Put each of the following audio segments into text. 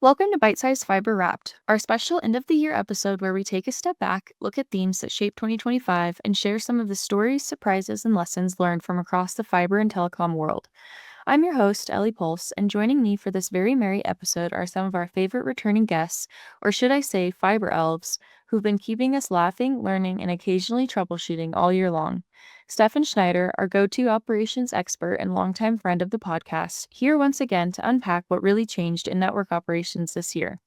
Welcome to Bitesize Fiber Wrapped, our special end of the year episode where we take a step back, look at themes that shape 2025, and share some of the stories, surprises, and lessons learned from across the fiber and telecom world. I'm your host, Ellie Puls, and joining me for this very merry episode are some of our favorite returning guests, or should I say, fiber elves, who've been keeping us laughing, learning, and occasionally troubleshooting all year long. Stefan Schneider, our go to operations expert and longtime friend of the podcast, here once again to unpack what really changed in network operations this year.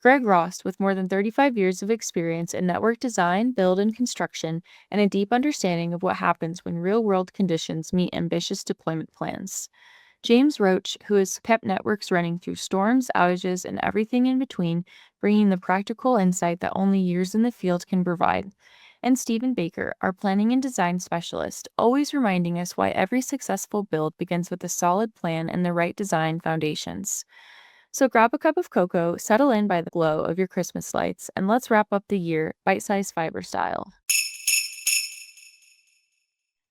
Greg Ross, with more than 35 years of experience in network design, build, and construction, and a deep understanding of what happens when real world conditions meet ambitious deployment plans. James Roach, who has kept networks running through storms, outages, and everything in between, bringing the practical insight that only years in the field can provide. And Stephen Baker, our planning and design specialist, always reminding us why every successful build begins with a solid plan and the right design foundations. So grab a cup of cocoa, settle in by the glow of your Christmas lights, and let's wrap up the year bite-sized fiber style.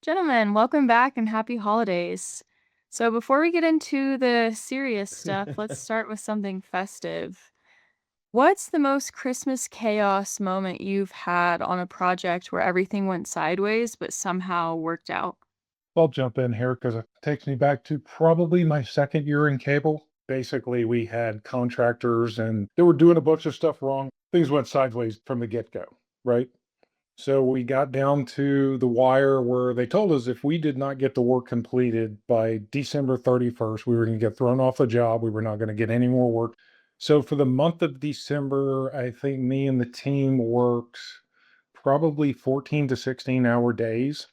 Gentlemen, welcome back and happy holidays. So before we get into the serious stuff, let's start with something festive. What's the most Christmas chaos moment you've had on a project where everything went sideways but somehow worked out? I'll jump in here because it takes me back to probably my second year in cable. Basically, we had contractors and they were doing a bunch of stuff wrong. Things went sideways from the get go, right? So we got down to the wire where they told us if we did not get the work completed by December 31st, we were going to get thrown off the job. We were not going to get any more work. So for the month of December, I think me and the team worked probably 14 to 16-hour days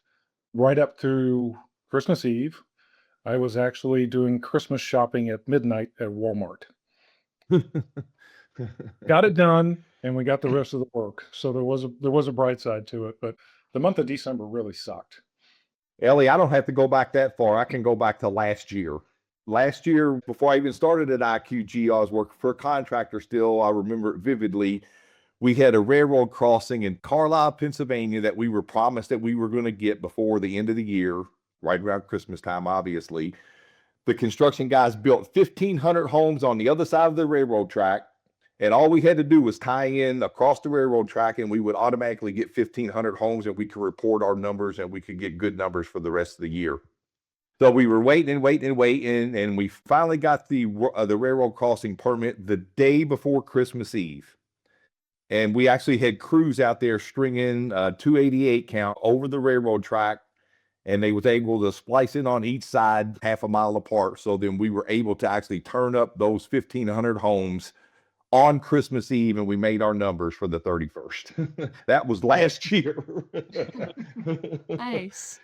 right up through Christmas Eve. I was actually doing Christmas shopping at midnight at Walmart. Got it done, and we got the rest of the work. So there was a bright side to it, but the month of December really sucked. Ellie, I don't have to go back that far. I can go back to last year. Last year, before I even started at IQGeo, I was working for a contractor still. I remember it vividly. We had a railroad crossing in Carlisle, Pennsylvania that we were promised that we were going to get before the end of the year, right around Christmas time, obviously. The construction guys built 1,500 homes on the other side of the railroad track. And all we had to do was tie in across the railroad track, and we would automatically get 1,500 homes, and we could report our numbers, and we could get good numbers for the rest of the year. So we were waiting, and we finally got the railroad crossing permit the day before Christmas Eve. And we actually had crews out there stringing 288 count over the railroad track, and they was able to splice in on each side half a mile apart. So then we were able to actually turn up those 1,500 homes on Christmas Eve, and we made our numbers for the 31st. That was last year. Nice.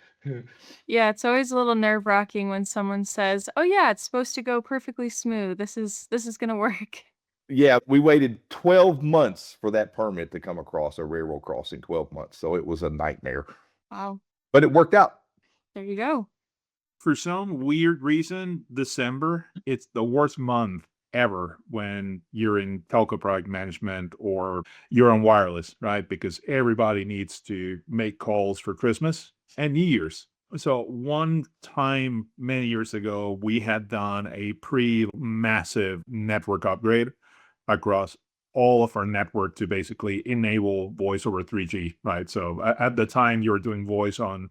Yeah, it's always a little nerve-wracking when someone says, "Oh yeah, it's supposed to go perfectly smooth. This is gonna work." Yeah, we waited 12 months for that permit to come across a railroad crossing, 12 months. So it was a nightmare, Wow. but it worked out. There you go. For some weird reason, December, it's the worst month ever when you're in telco product management or you're on wireless, right? Because everybody needs to make calls for Christmas and New Year's. So one time many years ago, we had done a pretty massive network upgrade across all of our network to basically enable voice over 3G, right? So at the time you were doing voice on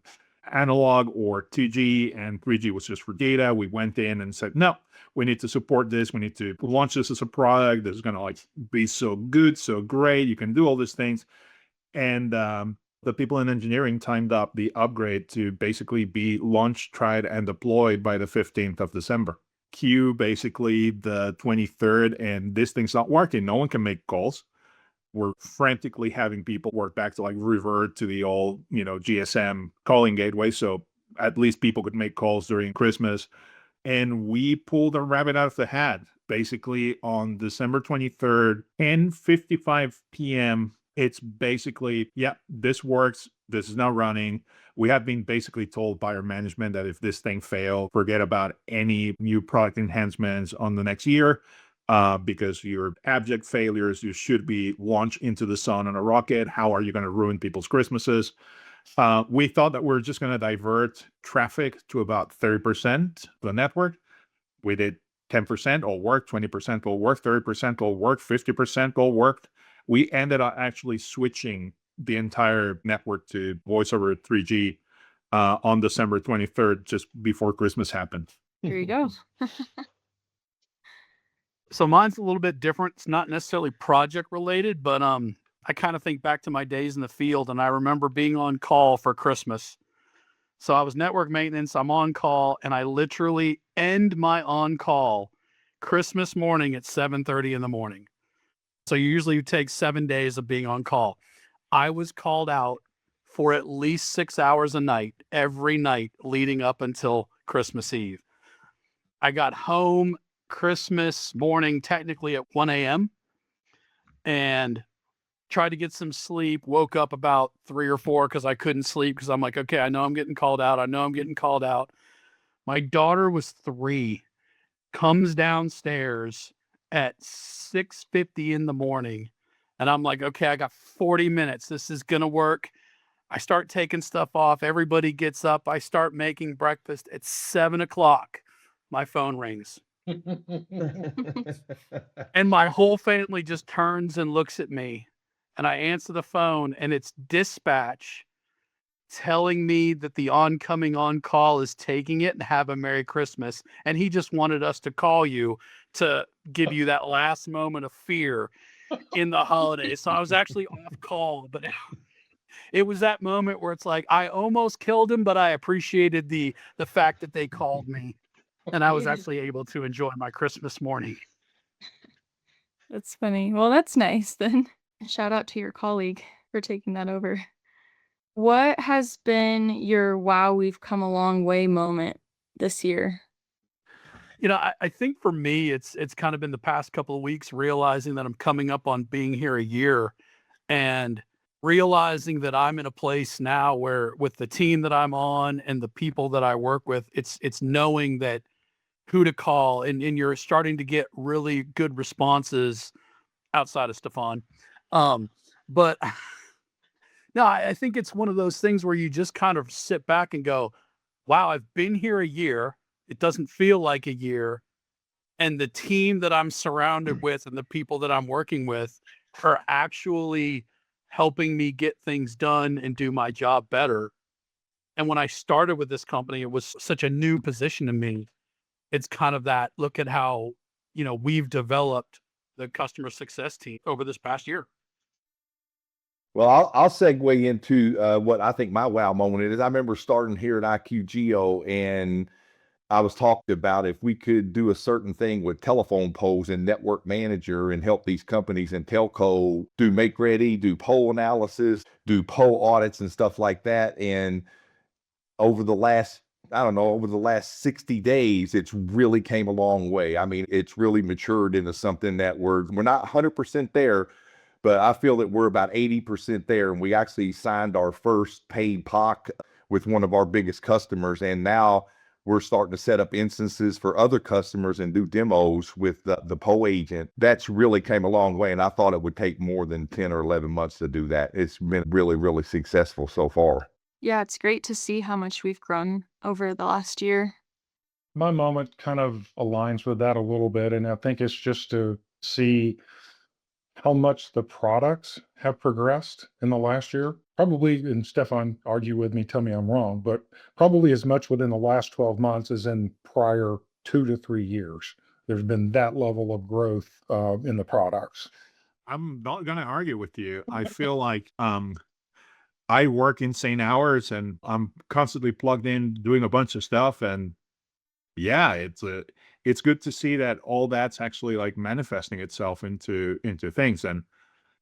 analog or 2G, and 3G was just for data. We went in and said, no, we need to support this. We need to launch this as a product that's going to like be so good, so great. You can do all these things. And the people in engineering timed up the upgrade to basically be launched, tried, and deployed by the 15th of December. Q basically the 23rd, and this thing's not working. No one can make calls. We're frantically having people work back to like revert to the old, GSM calling gateway. So at least people could make calls during Christmas. And we pulled a rabbit out of the hat basically on December 23rd, 10:55 p.m. It's basically, yeah, this works. This is now running. We have been basically told by our management that if this thing fails, forget about any new product enhancements on the next year. Because your abject failures, you should be launched into the sun on a rocket. How are you going to ruin people's Christmases? We thought that we're just going to divert traffic to about 30% of the network. We did 10% will work, 20% will work, 30% will work, 50% will work. We ended up actually switching the entire network to voice over 3G on December 23rd, just before Christmas happened. Here you go. So mine's a little bit different. It's not necessarily project related, but I kind of think back to my days in the field, and I remember being on call for Christmas. So I was network maintenance, I'm on call, and I literally end my on call Christmas morning at 7:30 in the morning. So you usually take 7 days of being on call. I was called out for at least 6 hours a night, every night leading up until Christmas Eve. I got home Christmas morning, technically at 1 a.m., and tried to get some sleep, woke up about 3 or 4 because I couldn't sleep because I'm like, okay, I know I'm getting called out. I know I'm getting called out. My daughter was 3, comes downstairs at 6:50 in the morning. And I'm like, okay, I got 40 minutes. This is going to work. I start taking stuff off. Everybody gets up. I start making breakfast at 7 o'clock. My phone rings. And my whole family just turns and looks at me. And I answer the phone, and it's dispatch telling me that the oncoming on call is taking it and have a Merry Christmas. And he just wanted us to call you to give you that last moment of fear in the holidays. So I was actually off call, but it was that moment where it's like, I almost killed him, but I appreciated the fact that they called me, and I was actually able to enjoy my Christmas morning. That's funny. Well, that's nice then. Shout out to your colleague for taking that over. What has been your wow, we've come a long way moment this year? You know, I think for me, it's kind of been the past couple of weeks realizing that I'm coming up on being here a year, and realizing that I'm in a place now where with the team that I'm on and the people that I work with, it's knowing that who to call, and you're starting to get really good responses outside of Stefan. But no, I think it's one of those things where you just kind of sit back and go, wow, I've been here a year. It doesn't feel like a year. And the team that I'm surrounded with and the people that I'm working with are actually helping me get things done and do my job better. And when I started with this company, it was such a new position to me. It's kind of that look at how, we've developed the customer success team over this past year. Well, I'll segue into what I think my wow moment is. I remember starting here at IQGeo, and I was talked about if we could do a certain thing with telephone poles and network manager and help these companies in telco do make ready, do pole analysis, do pole audits and stuff like that. And over the last, I don't know, over the last 60 days, it's really came a long way. I mean, it's really matured into something that we're not 100% there, but I feel that we're about 80% there. And we actually signed our first paid POC with one of our biggest customers. And now we're starting to set up instances for other customers and do demos with the PO agent. That's really came a long way. And I thought it would take more than 10 or 11 months to do that. It's been really, really successful so far. Yeah, it's great to see how much we've grown over the last year. My moment kind of aligns with that a little bit, and I think it's just to see how much the products have progressed in the last year. Probably, and Stefan, argue with me, tell me I'm wrong, but probably as much within the last 12 months as in prior 2 to 3 years. There's been that level of growth in the products. I'm not going to argue with you. I feel like I work insane hours and I'm constantly plugged in doing a bunch of stuff. And yeah, it's good to see that all that's actually like manifesting itself into things. And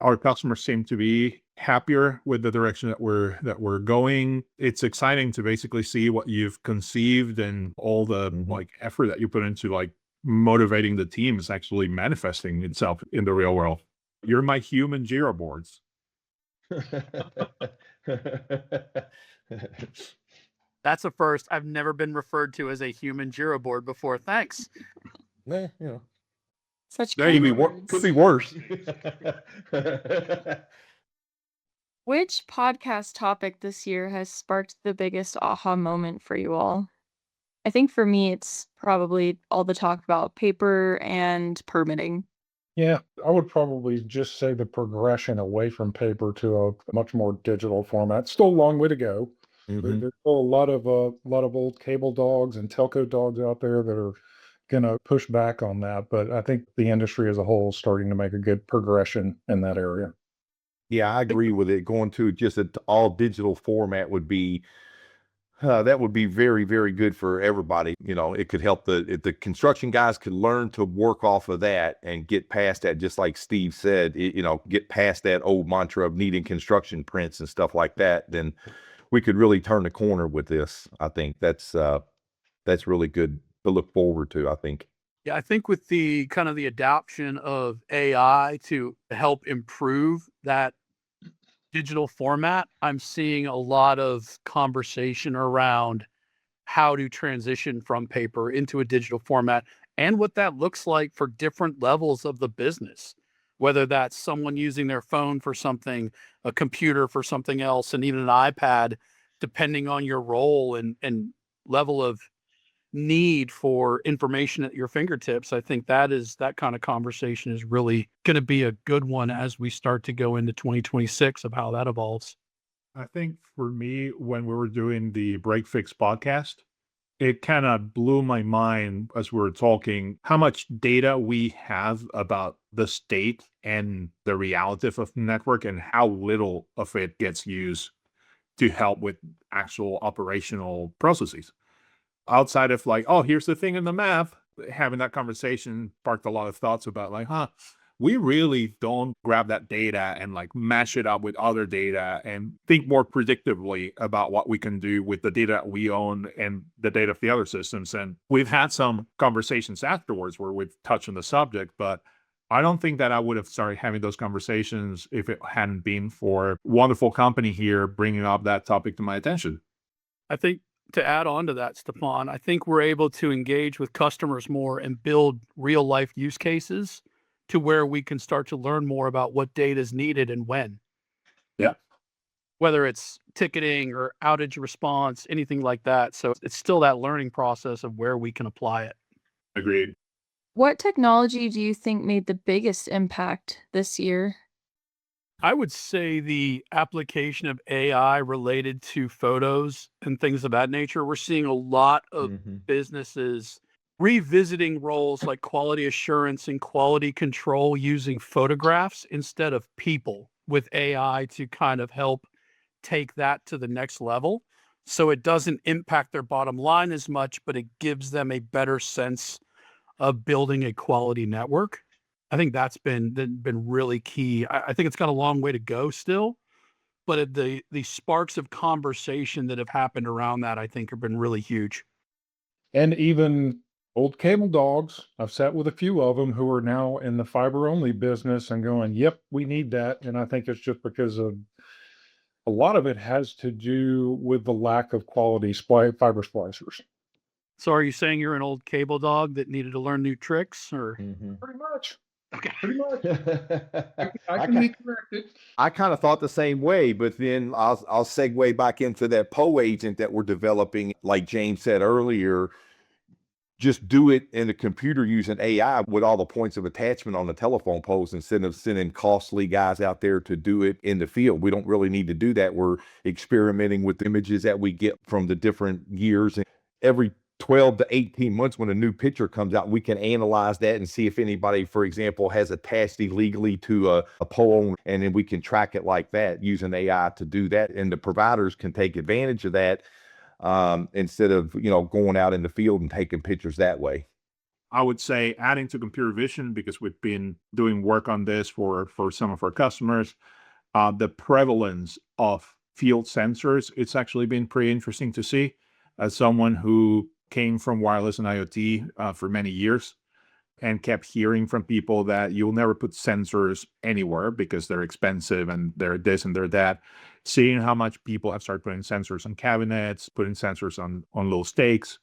our customers seem to be happier with the direction that we're going. It's exciting to basically see what you've conceived and all the like effort that you put into like motivating the team is actually manifesting itself in the real world. You're my human Jira boards. That's a first. I've never been referred to as a human Jira board before. Thanks. Yeah, Such There you kind go. words. could be worse. Which podcast topic this year has sparked the biggest aha moment for you all? I think for me, it's probably all the talk about paper and permitting. Yeah, I would probably just say the progression away from paper to a much more digital format. Still a long way to go. Hmm. There's still a lot of old cable dogs and telco dogs out there that are gonna push back on that. But I think the industry as a whole is starting to make a good progression in that area. Yeah, I agree with it. Going to just an all digital format would be that would be very, very good for everybody. It could help if the construction guys could learn to work off of that and get past that, just like Steve said, get past that old mantra of needing construction prints and stuff like that. Then we could really turn the corner with this. I think that's really good to look forward to, I think. Yeah, I think with the kind of the adoption of AI to help improve that digital format, I'm seeing a lot of conversation around how to transition from paper into a digital format and what that looks like for different levels of the business, whether that's someone using their phone for something, a computer for something else, and even an iPad, depending on your role and level of need for information at your fingertips. I think that kind of conversation is really going to be a good one as we start to go into 2026 of how that evolves. I think for me, when we were doing the Break Fix podcast, it kind of blew my mind as we were talking how much data we have about the state and the reality of the network and how little of it gets used to help with actual operational processes. Outside of like, oh, here's the thing in the map, having that conversation sparked a lot of thoughts about like, we really don't grab that data and like mash it up with other data and think more predictively about what we can do with the data we own and the data of the other systems. And we've had some conversations afterwards where we've touched on the subject, but I don't think that I would have started having those conversations if it hadn't been for wonderful company here bringing up that topic to my attention. I think to add on to that, Stefan, I think we're able to engage with customers more and build real life use cases to where we can start to learn more about what data is needed and when, Yeah, whether it's ticketing or outage response, anything like that. So it's still that learning process of where we can apply it. agreed. What technology do you think made the biggest impact this year? I would say the application of AI related to photos and things of that nature. We're seeing a lot of Hmm. businesses revisiting roles like quality assurance and quality control using photographs instead of people with AI to kind of help take that to the next level. So it doesn't impact their bottom line as much, but it gives them a better sense of building a quality network. I think that's been really key. I think it's got a long way to go still, but the sparks of conversation that have happened around that, I think, have been really huge. And even old cable dogs, I've sat with a few of them who are now in the fiber only business and going, "Yep, we need that." And I think it's just because of a lot of it has to do with the lack of quality fiber splicers. So are you saying you're an old cable dog that needed to learn new tricks or? Hmm. Pretty much. Okay. Pretty much. I I can ca- be corrected. I kind of thought the same way, but then I'll segue back into that PO agent that we're developing. Like James said earlier, just do it in the computer using AI with all the points of attachment on the telephone poles instead of sending costly guys out there to do it in the field. We don't really need to do that. We're experimenting with the images that we get from the different years. And every 12 to 18 months, when a new picture comes out, we can analyze that and see if anybody, for example, has attached illegally to a pole. And then we can track it like that using AI to do that. And the providers can take advantage of that instead of going out in the field and taking pictures that way. I would say adding to computer vision because we've been doing work on this for some of our customers. The prevalence of field sensors, it's actually been pretty interesting to see. As someone who came from wireless and IoT for many years and kept hearing from people that you'll never put sensors anywhere because they're expensive and they're this and they're that. Seeing how much people have started putting sensors on cabinets, putting sensors on little stakes,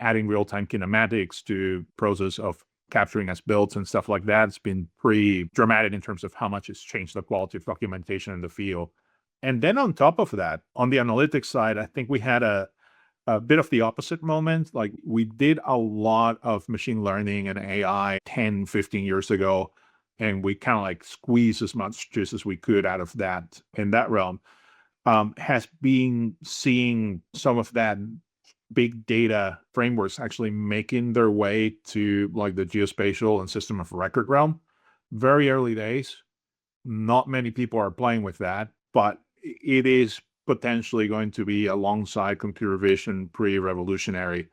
adding real-time kinematics to process of capturing as builds and stuff like that. It's been pretty dramatic in terms of how much it's changed the quality of documentation in the field. And then on top of that, on the analytics side, I think we had a a bit of the opposite moment. Like we did a lot of machine learning and AI 10, 15 years ago, and we kind of like squeezed as much juice as we could out of that in that realm. Has been seeing some of that big data frameworks actually making their way to like the geospatial and system of record realm. Very early days. Not many people are playing with that, but it is potentially going to be alongside computer vision pretty revolutionary,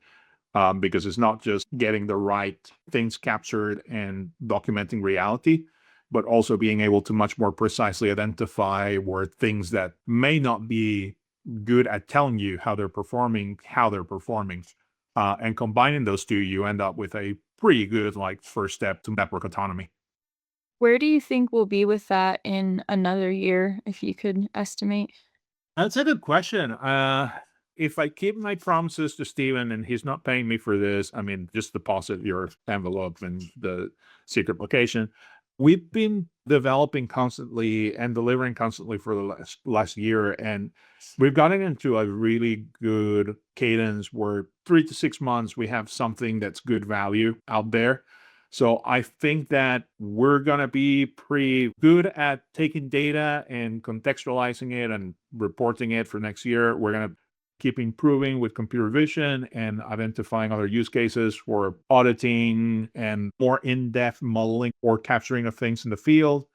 because it's not just getting the right things captured and documenting reality, but also being able to much more precisely identify where things that may not be good at telling you how they're performing, and combining those two, you end up with a pretty good like first step to network autonomy. Where do you think we'll be with that in another year, if you could estimate? That's a good question. If I keep my promises to Steven and he's not paying me for this, I mean, just deposit your envelope in the secret location. We've been developing constantly and delivering constantly for the last year, and we've gotten into a really good cadence where 3 to 6 months we have something that's good value out there. So I think that we're going to be pretty good at taking data and contextualizing it and reporting it for next year. We're going to keep improving with computer vision and identifying other use cases for auditing and more in-depth modeling or capturing of things in the field.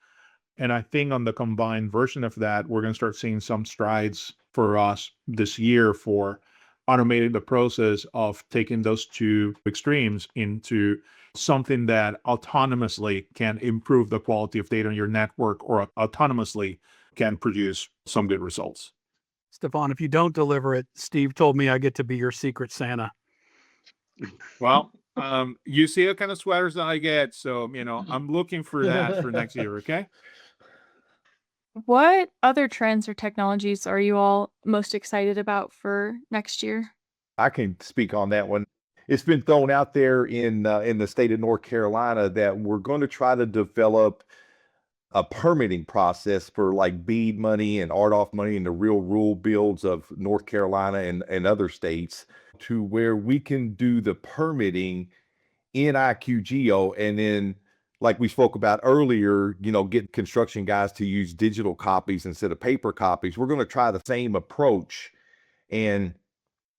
And I think on the combined version of that, we're going to start seeing some strides for us this year for automating the process of taking those two extremes into something that autonomously can improve the quality of data on your network or autonomously can produce some good results. Stefan, if you don't deliver it, Steve told me I get to be your secret Santa. Well, you see what kind of sweaters that I get. So, I'm looking for that for next year. Okay. What other trends or technologies are you all most excited about for next year? I can speak on that one. It's been thrown out there in the state of North Carolina that we're going to try to develop a permitting process for like bead money and RDOF money and the real rural builds of North Carolina and other states to where we can do the permitting in IQGeo and then like we spoke about earlier, get construction guys to use digital copies instead of paper copies. We're going to try the same approach and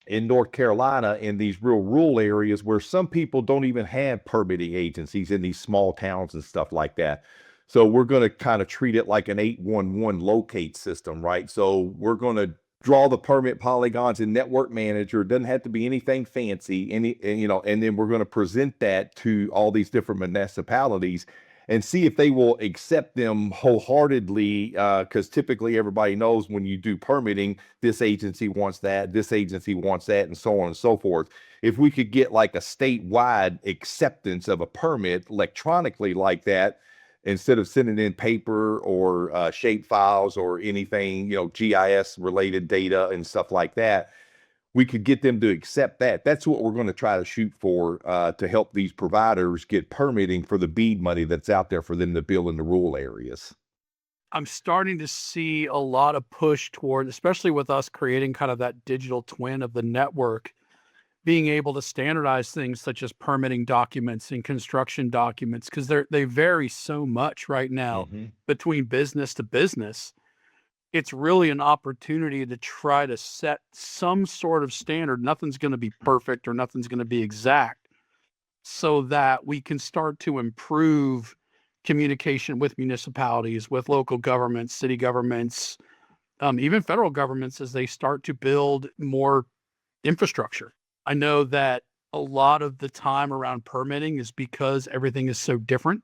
in North Carolina in these real rural areas where some people don't even have permitting agencies in these small towns and stuff like that. So we're going to kind of treat it like an 811 locate system, right? So we're going to draw the permit polygons in Network Manager. It doesn't have to be anything fancy, and then we're going to present that to all these different municipalities and see if they will accept them wholeheartedly. Because typically everybody knows when you do permitting, this agency wants that, this agency wants that, and so on and so forth. If we could get like a statewide acceptance of a permit electronically like that, instead of sending in paper or shape files or anything, GIS related data and stuff like that, we could get them to accept that. That's what we're going to try to shoot for to help these providers get permitting for the BEAD money that's out there for them to build in the rural areas. I'm starting to see a lot of push toward, especially with us creating kind of that digital twin of the network, being able to standardize things such as permitting documents and construction documents, because they vary so much right now between business to business. It's really an opportunity to try to set some sort of standard. Nothing's going to be perfect or nothing's going to be exact, so that we can start to improve communication with municipalities, with local governments, city governments, even federal governments as they start to build more infrastructure. I know that a lot of the time around permitting is because everything is so different.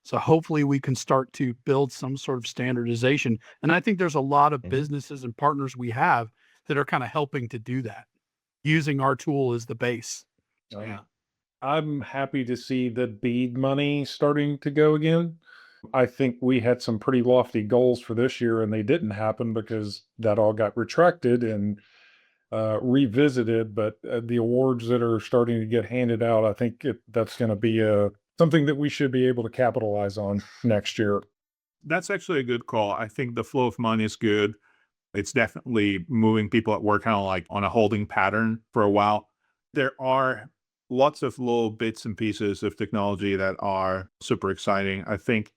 So hopefully we can start to build some sort of standardization. And I think there's a lot of businesses and partners we have that are kind of helping to do that, using our tool as the base. Yeah. I'm happy to see the bead money starting to go again. I think we had some pretty lofty goals for this year and they didn't happen because that all got retracted and revisited. But the awards that are starting to get handed out, I think that's going to be something that we should be able to capitalize on next year. That's actually a good call. I think the flow of money is good. It's definitely moving people at work kind of like on a holding pattern for a while. There are lots of little bits and pieces of technology that are super exciting. I think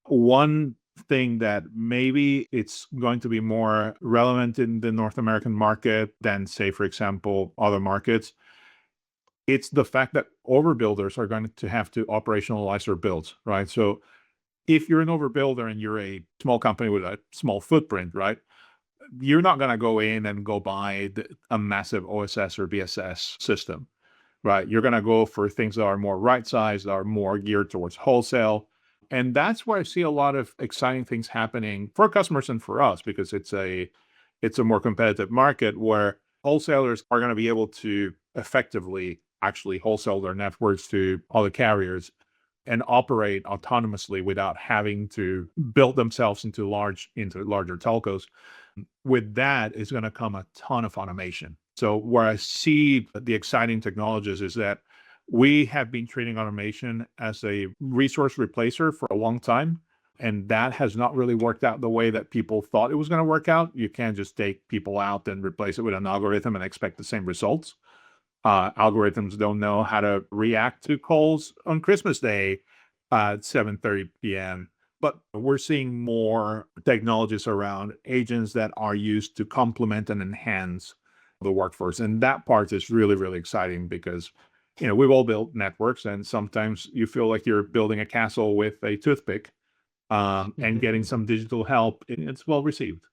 one thing that maybe it's going to be more relevant in the North American market than, say, for example, other markets, it's the fact that overbuilders are going to have to operationalize their builds, right? So if you're an overbuilder and you're a small company with a small footprint, right, you're not going to go in and go buy a massive OSS or BSS system, right? You're going to go for things that are more right sized, that are more geared towards wholesale. And that's where I see a lot of exciting things happening for customers and for us, because it's a more competitive market where wholesalers are going to be able to effectively actually wholesale their networks to other carriers and operate autonomously without having to build themselves into larger telcos. With that is going to come a ton of automation. So where I see the exciting technologies is that we have been treating automation as a resource replacer for a long time. And that has not really worked out the way that people thought it was going to work out. You can't just take people out and replace it with an algorithm and expect the same results. Algorithms don't know how to react to calls on Christmas Day at 7:30 p.m. But we're seeing more technologies around agents that are used to complement and enhance the workforce. And that part is really, really exciting because, we've all built networks, and sometimes you feel like you're building a castle with a toothpick, and getting some digital help. It's well received.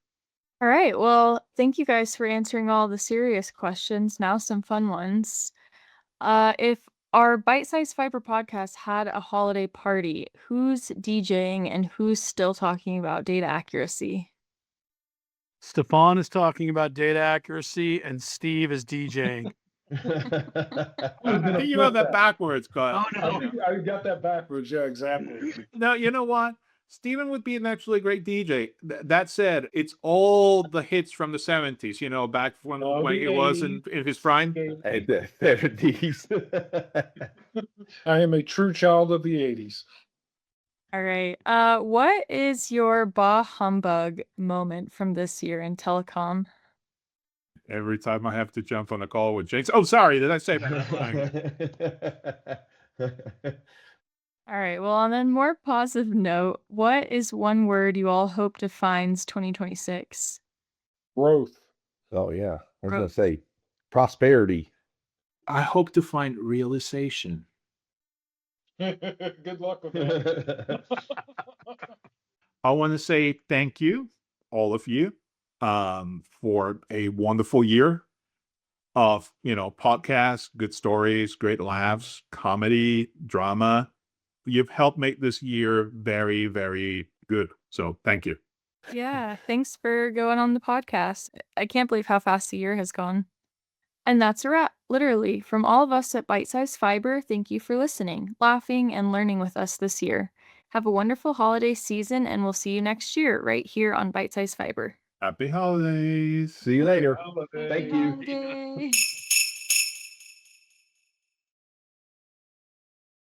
All right. Well, thank you guys for answering all the serious questions. Now, some fun ones. If our Bite-Size Fiber podcast had a holiday party, who's DJing and who's still talking about data accuracy? Stefan is talking about data accuracy and Steve is DJing. I Think about that backwards, Kyle. I got that backwards. Yeah, exactly. No, you know what? Steven would be an actually great DJ. That said, it's all the hits from the 70s, back when he was in his prime. Hey, the 70s. I am a true child of the 80s. All right. What is your bah humbug moment from this year in telecom? Every time I have to jump on a call with James. Oh, sorry, did I say All right. Well, on a more positive note, what is one word you all hope defines 2026? Growth. Oh, yeah. I was going to Growth. say prosperity. I hope to find realization. Good luck with that. I want to say thank you, all of you, for a wonderful year of, podcasts, good stories, great laughs, comedy, drama. You've helped make this year very, very good. So thank you. Yeah. Thanks for going on the podcast. I can't believe how fast the year has gone. And that's a wrap, literally. From all of us at Bitesize Fiber, thank you for listening, laughing, and learning with us this year. Have a wonderful holiday season, and we'll see you next year right here on Bitesize Fiber. Happy holidays. See you later. Holiday. Thank you. Holiday.